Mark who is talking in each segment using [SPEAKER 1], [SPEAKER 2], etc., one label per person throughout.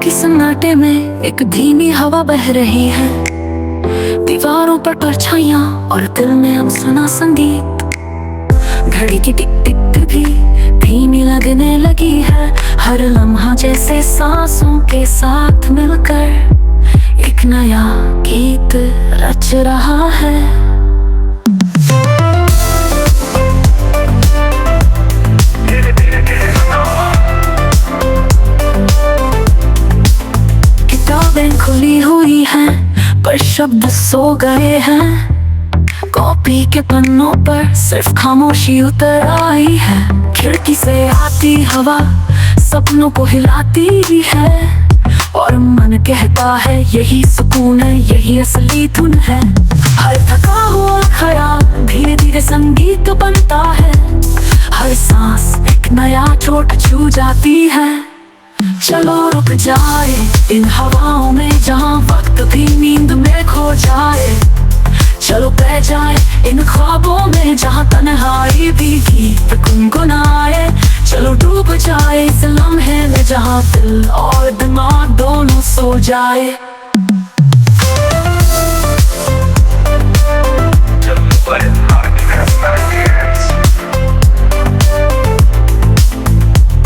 [SPEAKER 1] के सन्नाटे में एक धीमी हवा बह रही है, दीवारों पर परछाइयां और दिल में अनसुना संगीत। घड़ी की टिक टिक भी धीमी लगने लगी है, हर लम्हा जैसे सांसों के साथ मिलकर एक नया गीत रच रहा है। किताबें खुली हुई हैं पर शब्द सो गए हैं, कॉपी के पन्नों पर सिर्फ खामोशी उतर आई है। खिड़की से आती हवा सपनों को हिलाती भी है, और मन कहता है यही सुकून है, यही असली धुन है। हर थका हुआ ख्याल धीरे धीरे संगीत बनता है, हर सांस एक नया चोट छू जाती है। चलो रुक जाए इन हवाओं में जहाँ वक्त भी नींद में खो जाए, चलो बह जाए इन ख्वाबों में जहाँ तन्हाई भी गीत गुनगुनाए। चलो डूब जाए इस लम्हे में जहाँ दिल और दिमाग दोनों सो जाए।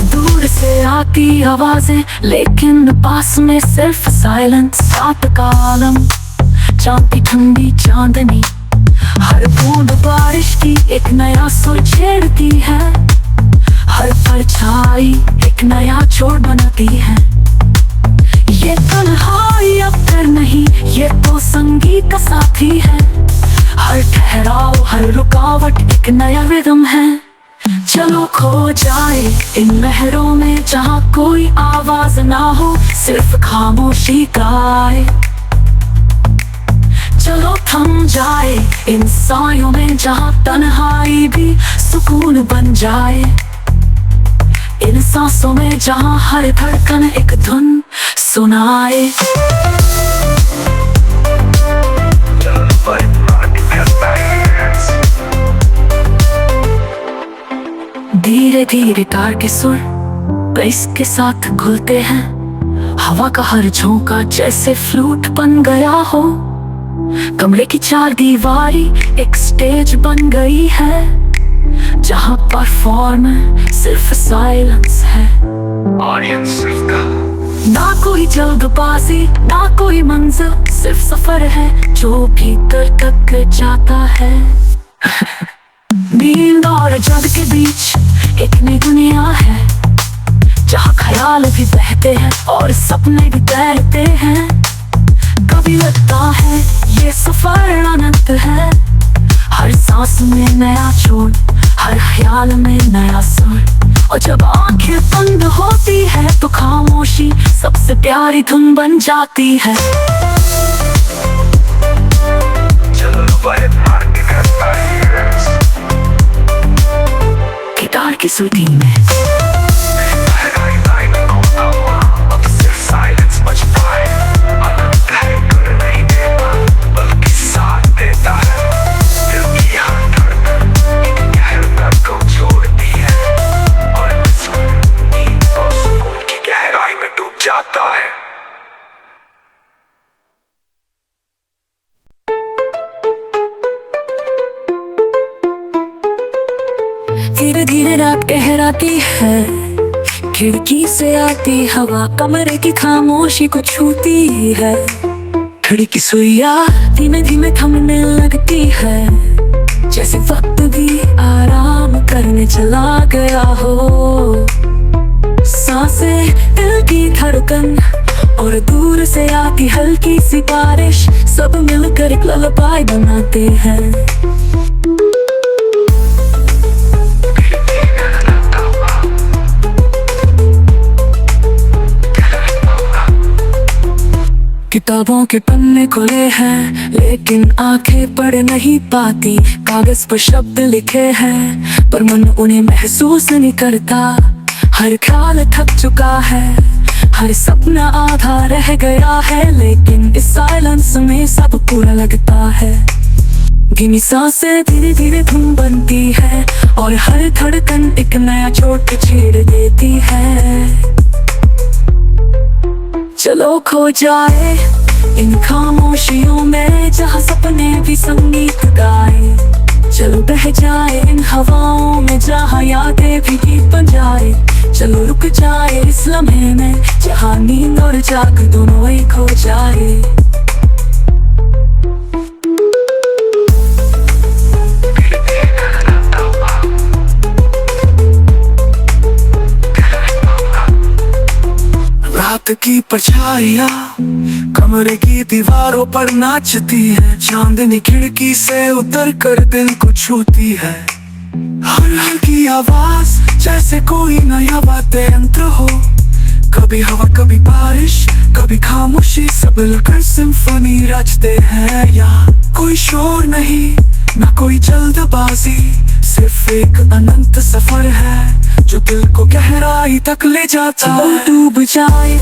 [SPEAKER 1] दूर से आती आवाजें लेकिन पास में सिर्फ साइलेंस। रात का आलम, चांद की ठंडी चांदनी, हर बूंद बारिश की एक नया सुर छेड़ती है, हर परछाई एक नया छोर बनाती है। ये तन्हाई अब डर नहीं, ये तो संगीत का साथी है, हर ठहराव हर रुकावट एक नया रिदम है। चलो खो जाए इन लहरों में जहाँ कोई आवाज ना हो, सिर्फ खामोशी गाए। चलो थम जाए इन सायों में जहाँ तन्हाई भी सुकून बन जाए, इन सांसों में जहाँ हर धड़कन एक धुन सुनाए। धीरे धीरे तार के सुर बेस के घुलते घुलते हैं, हवा का हर झोंका जैसे फ्लूट बन गया हो। कमरे की चार दीवारी एक स्टेज बन गई है, जहाँ परफॉर्म सिर्फ साइलेंस है। ऑडियंस का ना कोई जल्दबाजी ना कोई मंजिल, सिर्फ सफर है जो भीतर तक जाता है। नींद और जग के बीच एक नई दुनिया है, जहाँ ख्याल भी बहते हैं और सपने भी तैरते हैं। कभी लगता है ये सफर अनंत है, हर सांस में नया छोर, हर ख्याल में नया सुर। और जब आंखें बंद होती है तो खामोशी सबसे प्यारी धुन बन जाती है। गिटार की सुरती में धीरे धीरे रात गहराती है, खिड़की से आती हवा कमरे की खामोशी को छूती है। घड़ी की सुइयां धीमे धीमे थमने लगती है, जैसे वक्त भी आराम करने चला गया हो। सांसें दिल की धड़कन और दूर से आती हल्की सी बारिश, सब मिलकर एक ललबाई बनाते हैं। किताबों के पन्ने खुले हैं लेकिन आंखें पढ़ नहीं पाती, कागज पर शब्द लिखे हैं पर मन उन्हें महसूस नहीं करता। हर ख्याल थक चुका है, हर सपना आधा रह गया है, लेकिन इस साइलेंस में सब पूरा लगता है। धीमी सांसें धीरे धीरे धुन बनती है और हर धड़कन एक नया चोट छेड़ देती है। चलो खो जाए इन खामोशियों में जहाँ सपने भी संगीत गाए। चलो बह जाए इन हवाओं में जहाँ यादें भी गीत बन जाए। चलो रुक जाए इस लम्हे में जहाँ नींद और जाग दोनों ही खो जाए। रात की परछाइयाँ कमरे की दीवारों पर नाचती है। चांदनी खिड़की से उतर कर दिल को छूती है। हर हल्की आवाज जैसे कोई नया वाद्य यंत्र हो। कभी हवा कभी बारिश कभी खामोशी सब मिलकर सिम्फनी रचते हैं। यहाँ कोई शोर नहीं ना कोई जल्दबाजी, सिर्फ एक अनंत सफर है जो दिल को गहराई तक ले जाता है। डूब जाए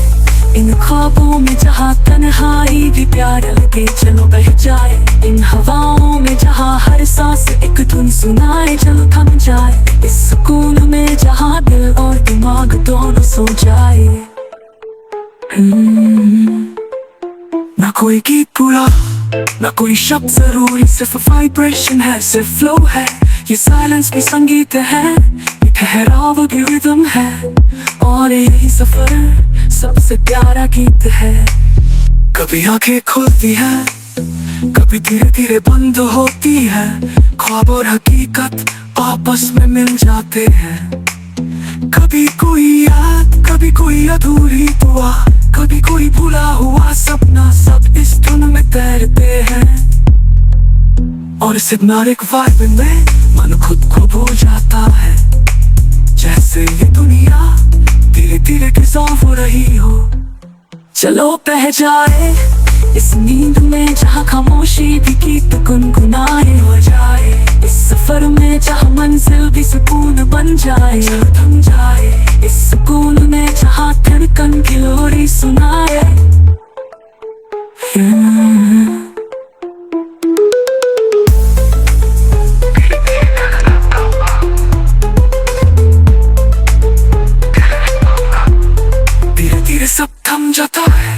[SPEAKER 1] इन ख्वाबों में जहाँ तन्हाई भी प्यार लगे। चलो बह जाए इन हवाओं में जहाँ हर सांस एक धुन सुनाए। चलो थम जाए इस सुकून में जहाँ दिल और दिमाग दोनों सो जाए। ना कोई गीत पूरा ना कोई शब्द जरूरी, सिर्फ वाइब्रेशन है सिर्फ फ्लो है। ये साइलेंस भी संगीत है, ये ठहराव भी रिदम है। और यही सफर सबसे प्यारा गीत है। कभी आंखें खुलती है कभी धीरे धीरे बंद होती है। ख्वाब और हकीकत आपस में मिल जाते हैं। कभी कोई याद कभी कोई अधूरी दुआ, कभी कोई भूला हुआ सपना, सब इस धुन में तैरते हैं। और इस हिप्नोटिक वाइब में मन खुद को भूल जाता है। जैसे ये दुनिया धीरे धीरे डिसॉल्व हो रही हो। चलो बह जाए इस नींद में जहाँ खामोशी भी गीत गुनगुनाए हो जाए। इस सफर में जहाँ मंजिल भी सुकून बन जाए। थम जाए इस सुकून में जहाँ धड़कन की लोरी सुनाए। धीरे धीरे सब थम जाता है,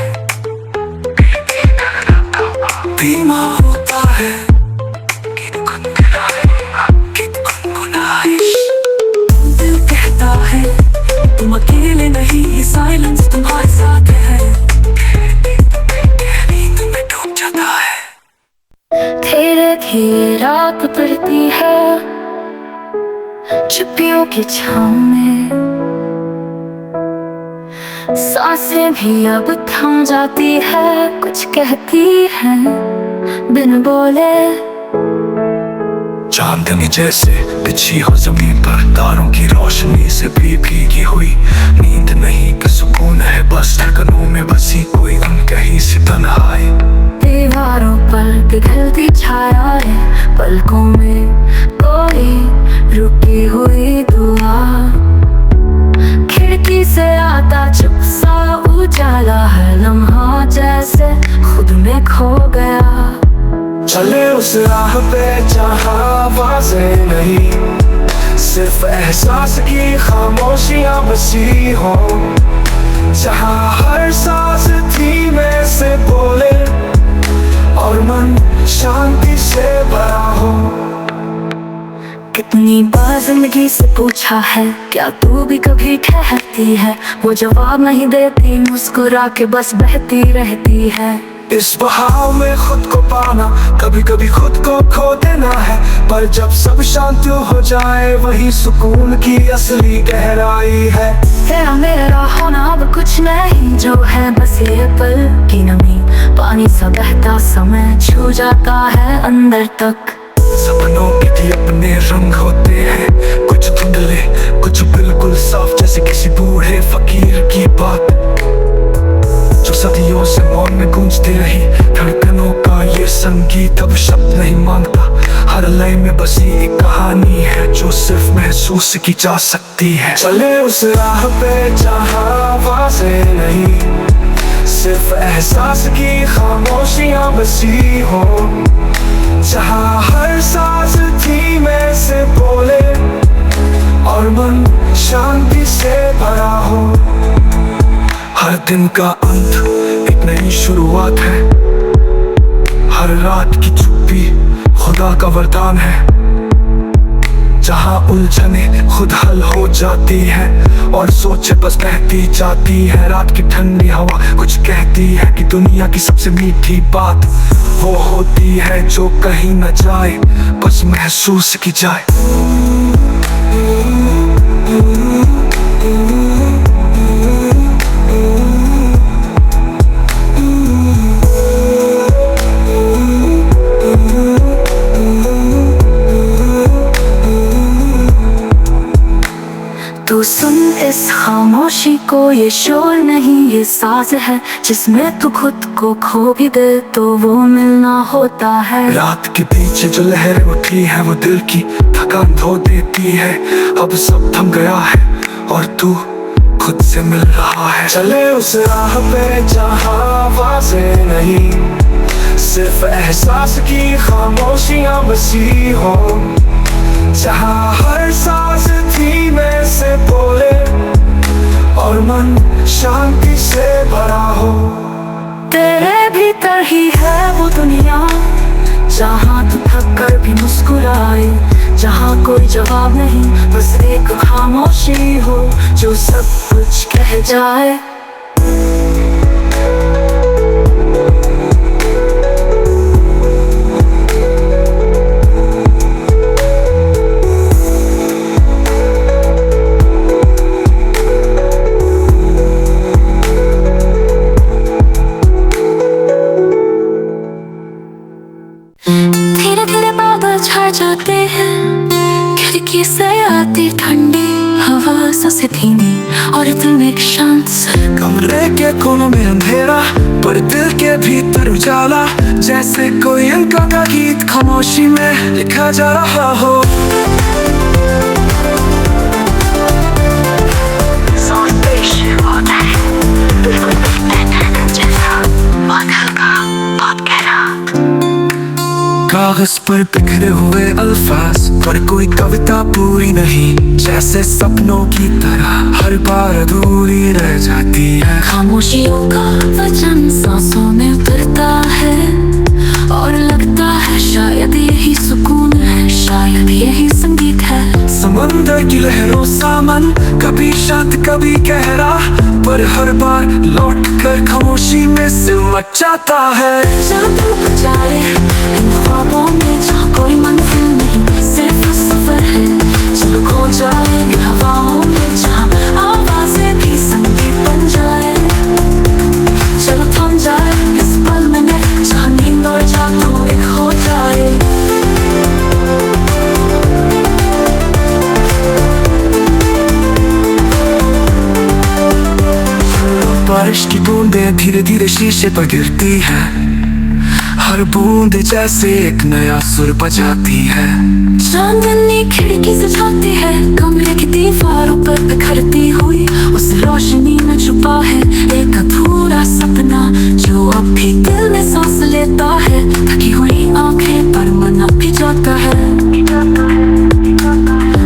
[SPEAKER 1] धीमा होता है। गीत गुनगुनाए दिल कहता है तुम अकेले नहीं, ये साइलेंस तुम्हारे साथ है। नींद में डूब जाता है। धीरे धीरे रात पड़ती है चुप्पियों की छाँव में। सांसें भी अब थम जाती है, कुछ कहती है बिन बोले।
[SPEAKER 2] चांदनी जैसे बिछी हो जमीन पर, तारों की रोशनी से भी भीगी हुई। नींद नहीं कि सुकून है बस धड़कनों में बसी कोई अनकही सी तन्हाई।
[SPEAKER 1] दीवारों पर पिघलती छाया है, पलकों में कोई रुकी हुई दुआ। खिड़की से आता चुप सा उजाला, हर लम्हा जैसे खुद में खो गया।
[SPEAKER 2] चले उस राह पे जहाँ आवाज़ें नहीं, सिर्फ एहसास की खामोशियाँ बसी हो। जहाँ हर सांस धीमे से बोले और मन शांति से भरा हो।
[SPEAKER 1] कितनी बार जिंदगी से पूछा है क्या तू भी कभी ठहरती है, वो जवाब नहीं देती, मुस्कुरा के बस बहती रहती है।
[SPEAKER 2] इस बहाव में खुद को पाना कभी कभी खुद को खो देना है, पर जब सब शांत हो जाए वही सुकून की असली गहराई है।
[SPEAKER 1] तेरा मेरा होना अब कुछ नहीं, जो है बस ये पल की नमी। पानी सा बहता समय छू जाता है अंदर तक।
[SPEAKER 2] सपनों के भी अपने रंग होते हैं, कुछ धुंधले कुछ बिल्कुल साफ, जैसे किसी बूढ़े फकीर की बात जो सदियों से मौन में गूंजती रही। धड़कनों का ये संगीत अब शब्द नहीं मांगता, हर लय में बसी एक कहानी है जो सिर्फ महसूस की जा सकती है। चले उस राह पे जहाँ आवाज़ें नहीं, सिर्फ एहसास की खामोशियाँ बसी हो। जहाँ हर सांस धीमे से बोले और मन शांति से भरा हो। हर दिन का अंत एक नई शुरुआत है। हर रात की चुप्पी खुदा का वरदान है, जहाँ उलझने खुद हल हो जाती है और सोचे बस बहती जाती है। रात की ठंडी हवा कुछ कहती है कि दुनिया की सबसे मीठी बात वो होती है जो कहीं न जाए, बस महसूस की जाए।
[SPEAKER 1] तू सुन इस खामोशी को, ये शोर नहीं ये साज है, जिसमें तू खुद को खो भी दे तो वो मिलना होता है।
[SPEAKER 2] रात के पीछे जो लहरें उठी है वो दिल की थकान धो देती है। अब सब थम गया है और तू खुद से मिल रहा है। चले उस राह पे जहाँ आवाज़ें नहीं, सिर्फ एहसास की खामोशियाँ बसी हो, जहाँ हर सांस धीमे से बोले और मन शांति से भरा हो।
[SPEAKER 1] तेरे भीतर ही है वो दुनिया जहाँ तू थक कर भी मुस्कुराए, जहाँ कोई जवाब नहीं बस एक खामोशी हो जो सब कुछ कह जाए। धीरे धीरे बादल छा जाते हैं, खिड़की से आती ठंडी हवा सांसें धीमी और दिल में एक शांत सा।
[SPEAKER 2] कमरे के कोनों में अंधेरा पर दिल के भीतर उजाला, जैसे कोई अनका का गीत खामोशी में लिखा जा रहा हो। कागज पर बिखरे हुए अल्फाज पर कोई कविता पूरी नहीं, जैसे सपनों की तरह हर बार अधूरी रह जाती है।
[SPEAKER 1] खामोशियों का वचन सांसों में उतरता है और लगता है शायद यही सुकून है, शायद यही संगीत है।
[SPEAKER 2] समंदर की लहरों सा मन कभी शांत कभी गहरा, पर हर बार लौट कर खामोशी में सिमट जाता है।
[SPEAKER 1] जब डूब जाए इन ख्वाबों में जहाँ कोई मंजिल नहीं, सिर्फ सफर है। चलो खो जाए इन हवाओं में जहाँ आवाजें भी संगीत बन जाए। चलो थम जाए इस पल में जहाँ नींद और जागना एक हो जाए।
[SPEAKER 2] बारिश की बूंदें धीरे धीरे शीशे पर गिरती है, हर बूंद जैसे एक नया सुर बजाती है।
[SPEAKER 1] चांदनी खिड़की से झांकती है, कमरे की दीवारों पर बिखरती हुई उस रोशनी में छुपा है एक अधूरा सपना जो अब भी दिल में सांस लेता है। थकी हुई आंखें पर मन अब भी जाता है।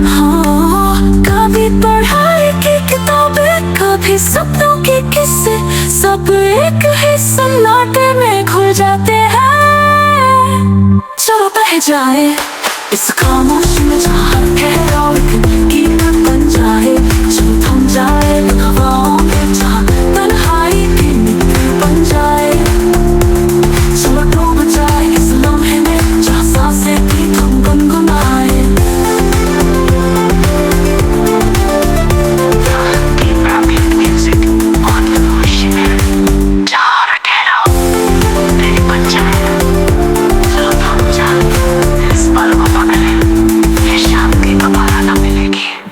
[SPEAKER 1] हाँ, कभी पढ़ाई की किताबें कभी सपनों के किस्से, सब एक ही सन्नाटे में घुल जाते हैं। चलो बह जाए इस खामोशी में जहाँ हर ठहराव एक गीत बन जाए। चलो थम जाए इन हवाओं में जहाँ तन्हाई भी मित्र बन जाए। चलो डूब जाए इस लम्हे में जहाँ सांसें भी थम गुनगुनाए।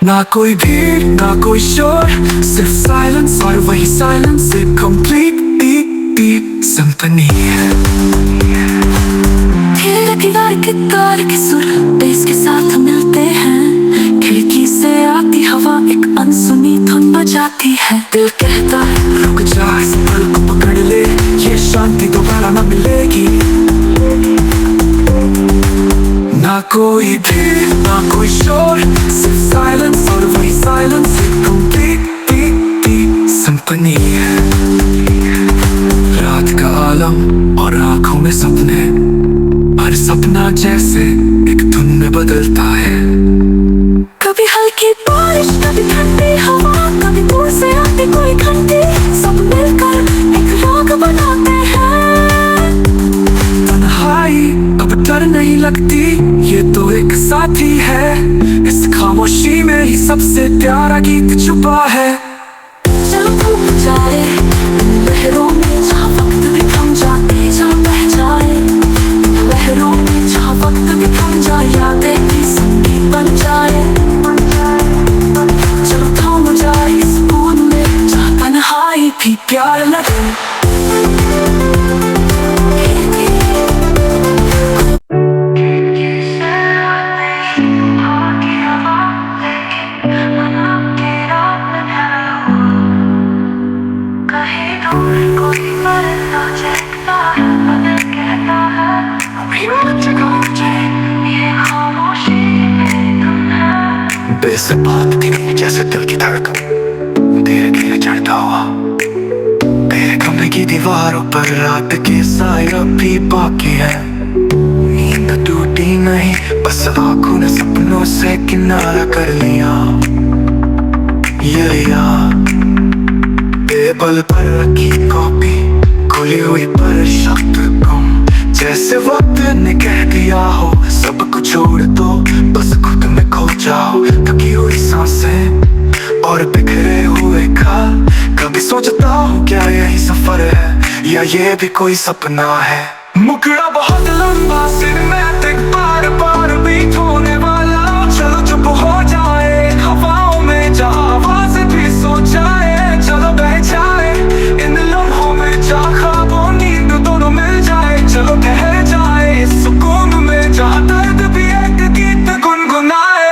[SPEAKER 2] ना कोई भीड़ ना कोई शोर, सिर्फ साइलेंस और वही साइलेंस एक कंप्लीट डीप सिम्फनी है।
[SPEAKER 1] धीरे दीवार के तार के सुर बेस के साथ मिलते हैं, खिड़की से आती हवा एक अनसुनी धुन बजाती है। दिल कहता है
[SPEAKER 2] रुक जा इस पल को पकड़ ले, ये शांति दोबारा ना मिलेगी। ना कोई भीड़ ना कोई शोर, सिर्फ साइलेंस और वही साइलेंस एक कंप्लीट सिम्फनी है। सपना जैसे एक धुन में बदलता है।
[SPEAKER 1] कभी हल्की बारिश, कभी ठंडी हवा, कभी दूर से आती कोई घंटी, सब मिलकर एक राग बनाते हैं।
[SPEAKER 2] तन्हाई अब डर नहीं लगती, ये तो एक साथी है। इस खामोशी में ही सबसे प्यारा गीत छुपा है।
[SPEAKER 1] चलो डूब जाए लहरों में, जहाँ वक्त भी थम जाए, जहाँ बह जाए लहरों में, जहाँ वक्त भी थम जाए, यादें भी संगीत बन जाए। चलो थम जाए इस बूंद में, जहाँ तन्हाई भी प्यार लगे।
[SPEAKER 2] बेसुध बात थी जैसे दिल की धड़कन, धीरे धीरे चढ़ता हुआ तेरे कमरे की दीवारों पर रात के साए अब भी बाकी है। नींद टूटी नहीं, बस आंखों ने सपनों से किनारा कर लिया। ये याद टेबल पर रखी कॉपी, खुली हुई पर शब्द गुम, जैसे वक्त ने कह दिया हो सब कुछ छोड़ दो, बस खुद में खो जाओ। थकी हुई सांसें और बिखरे हुए ख्याल, कभी सोचता हूँ क्या यही सफर है या ये भी कोई सपना है। मुकड़ा बहुत लंबा सिनेमैटिक, बार बार बीट होने वाला, चलो चुप हो जाए हवाओं में, जहाँ आवाज़ें भी सो जाए, चलो बह जाए इन लम्हों में, जहाँ ख्वाबों नींद दोनों मिल जाए, चलो ठहर जाए इस सुकून में, जहाँ दर्द भी एक गीत गुनगुनाए।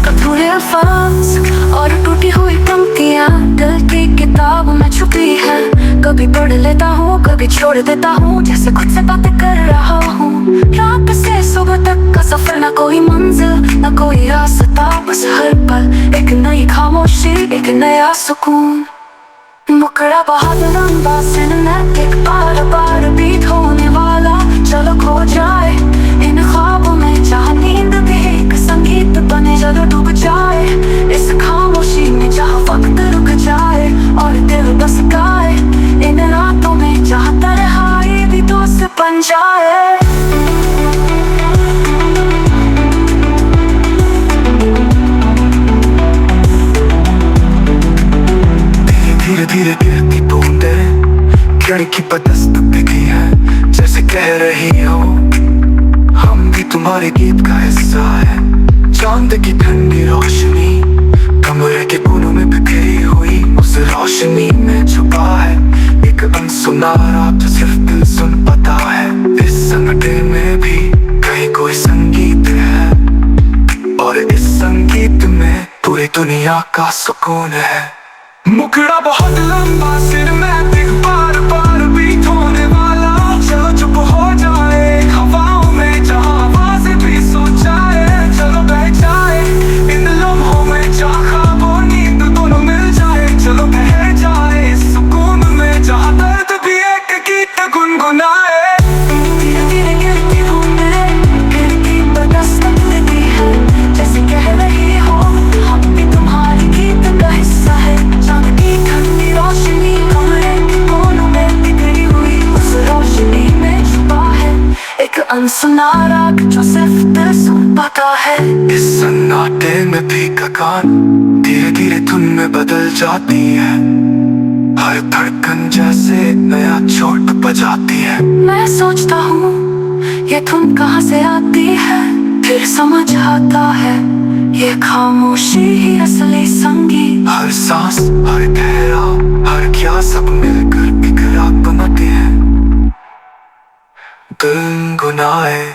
[SPEAKER 1] अधूरे अल्फाज और टूटी हुई पंक्तियाँ दिल की किताब में छुपी है। कभी पढ़ लेता हूँ, कभी छोड़ देता हूँ, जैसे खुद से बातें कर रहा हूँ। रात से सुबह तक का सफर, ना कोई मंजिल ना कोई रास्ता, बस हर पल एक नई खामोशी, एक नया सुकून। मुकड़ा बहुत लंबा सिनेमैटिक, बार बार बीट होने वाला, चलो खो जाए इन ख्वाबों में, जहाँ नींद भी एक संगीत बने, चलो डूब जाए इस खामोशी में, जहाँ वक्त रुक जाए और दिल बस गाए इन रातों में, जहाँ तन्हाई भी दोस्त बन जाए।
[SPEAKER 2] धीरे धीरे गिरती बूंदें खिड़की पर दस्तक देती है, जैसे कह रही हो हम भी तुम्हारे गीत का हिस्सा है। चांद की ठंडी रोशनी कमरे के कोनों में बिखरी हुई, उस रोशनी में छुपा है एक अनसुना राग जो सिर्फ दिल सुन पाता है। इस सन्नाटे में भी कहीं कोई संगीत है, और इस संगीत में पूरी दुनिया का सुकून है। मुकड़ा बहुत लंबा सिनेमैटिक, बार बार बीट होने वाला, चलो चुप हो जाए हवाओं में, जहाँ आवाज़ें भी सो जाए, चलो बह जाए इन लम्हों में, जहाँ ख्वाबों नींद दोनों मिल जाए, चलो बह जाए इस सुकून में, जहाँ दर्द भी एक गीत गुनगुनाए।
[SPEAKER 1] धीरे धीरे गिरती बूंदें खिड़की पर दस्तक देती है, जैसे कह रही हो हम भी तुम्हारे गीत का हिस्सा है। चांद की ठंडी रोशनी कमरे के कोनों में बिखरी हुई, उस रोशनी में छुपा है एक अनसुना राग जो सिर्फ दिल सुन पाता है।
[SPEAKER 2] इस सन्नाटे में भी कान धीरे धीरे धुन में बदल जाती है, हर धड़कन जैसे नया चोट बजाती है।
[SPEAKER 1] मैं सोचता हूँ ये धुन कहाँ से आती है, फिर समझ आता है ये खामोशी ही असली संगीत।
[SPEAKER 2] हर सांस, हर ठहराव, हर क्या सब मिलकर एक राग बनाते हैं। गुनगुनाए।